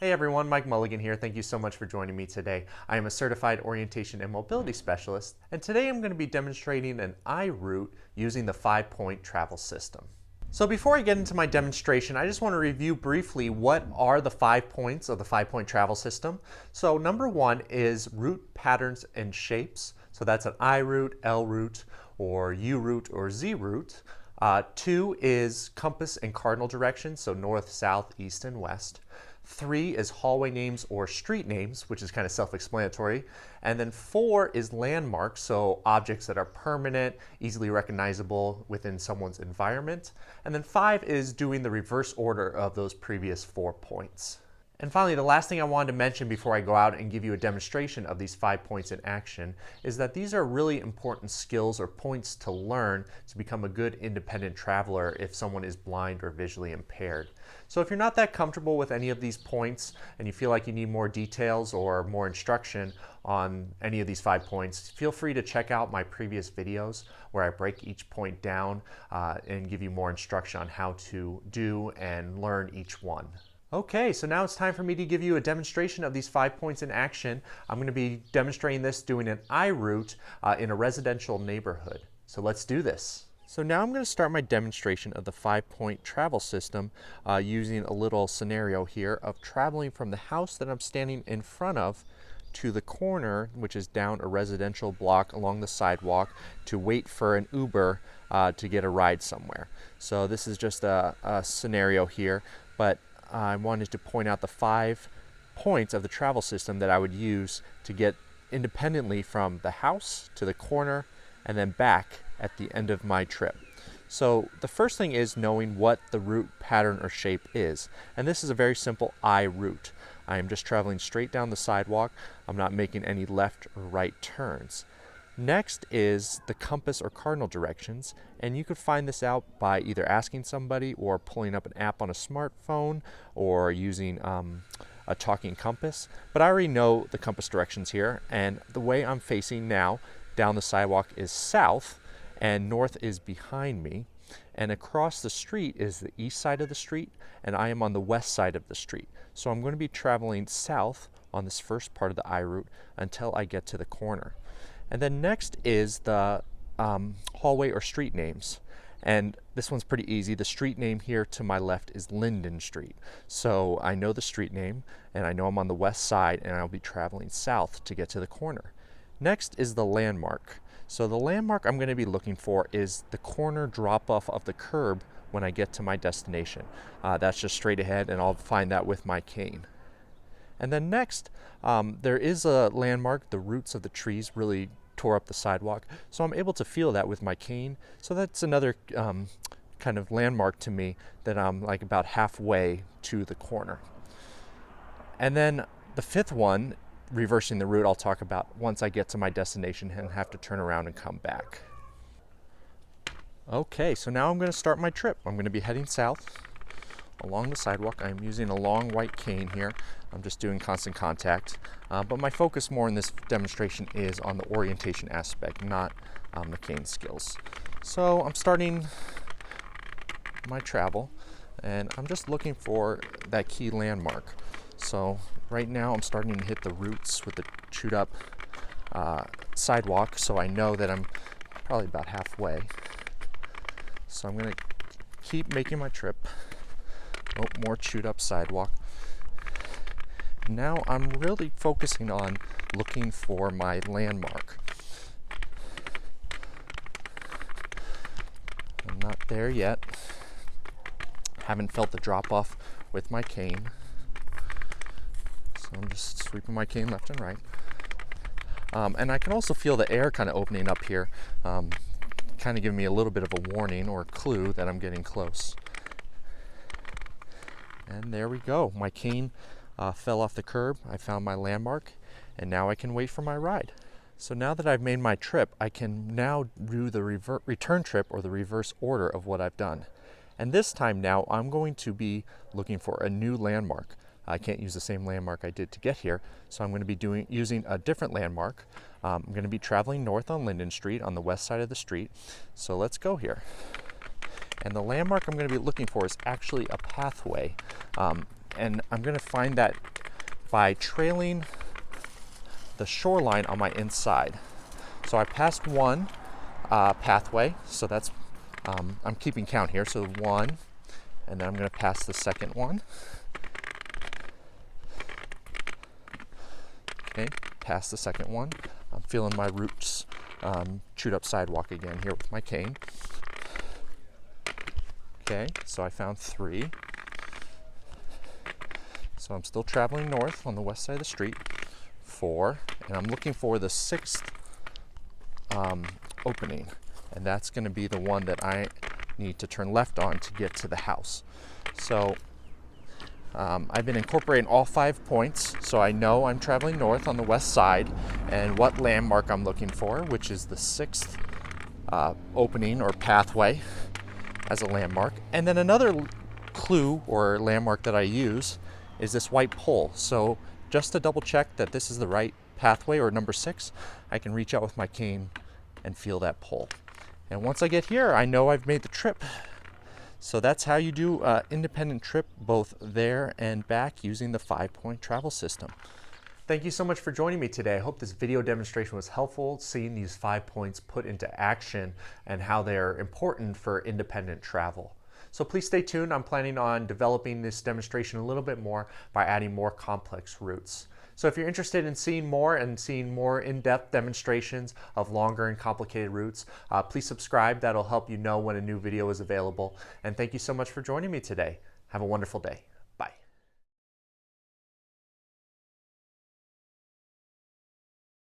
Hey everyone, Mike Mulligan here. Thank you so much for joining me today. I am a certified orientation and mobility specialist, and today I'm going to be demonstrating an IRoute using the 5-point travel system. So before I get into my demonstration, I just want to review briefly what are the 5 points of the 5-point travel system. So number 1 is route patterns and shapes. So that's an IRoute, LRoute, or URoute, or ZRoute. 2 is compass and cardinal directions, so north, south, east, and west. 3 is hallway names or street names, which is kind of self-explanatory. And then 4 is landmarks, so objects that are permanent, easily recognizable within someone's environment. And then 5 is doing the reverse order of those previous 4 points. And finally, the last thing I wanted to mention before I go out and give you a demonstration of these 5 points in action is that these are really important skills or points to learn to become a good independent traveler if someone is blind or visually impaired. So if you're not that comfortable with any of these points and you feel like you need more details or more instruction on any of these 5 points, feel free to check out my previous videos where I break each point down and give you more instruction on how to do and learn each one. Okay, so now it's time for me to give you a demonstration of these 5 points in action. I'm going to be demonstrating this doing an IRoute in a residential neighborhood. So let's do this. So now I'm going to start my demonstration of the 5-point travel system using a little scenario here of traveling from the house that I'm standing in front of to the corner, which is down a residential block along the sidewalk, to wait for an Uber to get a ride somewhere. So this is just a scenario here, but I wanted to point out the 5 points of the travel system that I would use to get independently from the house to the corner and then back at the end of my trip. So the first thing is knowing what the route pattern or shape is. And this is a very simple IRoute. I am just traveling straight down the sidewalk. I'm not making any left or right turns. Next is the compass or cardinal directions, and you could find this out by either asking somebody or pulling up an app on a smartphone or using a talking compass. But I already know the compass directions here, and the way I'm facing now down the sidewalk is south, and north is behind me, and across the street is the east side of the street, and I am on the west side of the street. So I'm going to be traveling south on this first part of the IRoute until I get to the corner. And then next is the hallway or street names. And this one's pretty easy. The street name here to my left is Linden Street. So I know the street name, and I know I'm on the west side, and I'll be traveling south to get to the corner. Next is the landmark. So the landmark I'm going to be looking for is the corner drop-off of the curb when I get to my destination. That's just straight ahead, and I'll find that with my cane. And then next, there is a landmark. The roots of the trees really tore up the sidewalk, so I'm able to feel that with my cane. So that's another kind of landmark to me that I'm like about halfway to the corner. And then the 5th one, reversing the route, I'll talk about once I get to my destination and have to turn around and come back. Okay, so now I'm going to start my trip. I'm going to be heading south along the sidewalk. I'm using a long white cane here. I'm just doing constant contact, but my focus more in this demonstration is on the orientation aspect, not the cane skills. So I'm starting my travel, and I'm just looking for that key landmark. So right now I'm starting to hit the roots with the chewed up sidewalk, so I know that I'm probably about halfway. So I'm going to keep making my trip. Oh, more chewed up sidewalk. Now I'm really focusing on looking for my landmark. I'm not there yet. Haven't felt the drop off with my cane. So I'm just sweeping my cane left and right. And I can also feel the air kind of opening up here, kind of giving me a little bit of a warning or a clue that I'm getting close. And there we go. My cane fell off the curb. I found my landmark, and now I can wait for my ride. So now that I've made my trip, I can now do the return trip or the reverse order of what I've done. And this time now, I'm going to be looking for a new landmark. I can't use the same landmark I did to get here, so I'm going to be using a different landmark. I'm going to be traveling north on Linden Street on the west side of the street. So let's go here. And the landmark I'm going to be looking for is actually a pathway. And I'm going to find that by trailing the shoreline on my inside. So I passed one pathway, so that's, I'm keeping count here, so one, and then I'm going to pass the second one. Okay, pass the second one. I'm feeling my roots chewed up sidewalk again here with my cane. Okay, so I found 3. So I'm still traveling north on the west side of the street. 4, and I'm looking for the 6th opening, and that's going to be the one that I need to turn left on to get to the house. So I've been incorporating all 5 points, so I know I'm traveling north on the west side and what landmark I'm looking for, which is the 6th opening or pathway as a landmark. And then another clue or landmark that I use is this white pole. So just to double check that this is the right pathway or number 6, I can reach out with my cane and feel that pole. And once I get here, I know I've made the trip. So that's how you do an independent trip both there and back using the 5-point travel system. Thank you so much for joining me today. I hope this video demonstration was helpful, seeing these 5 points put into action and how they're important for independent travel. So please stay tuned. I'm planning on developing this demonstration a little bit more by adding more complex routes. So if you're interested in seeing more in-depth demonstrations of longer and complicated routes, please subscribe. That'll help you know when a new video is available. And thank you so much for joining me today. Have a wonderful day.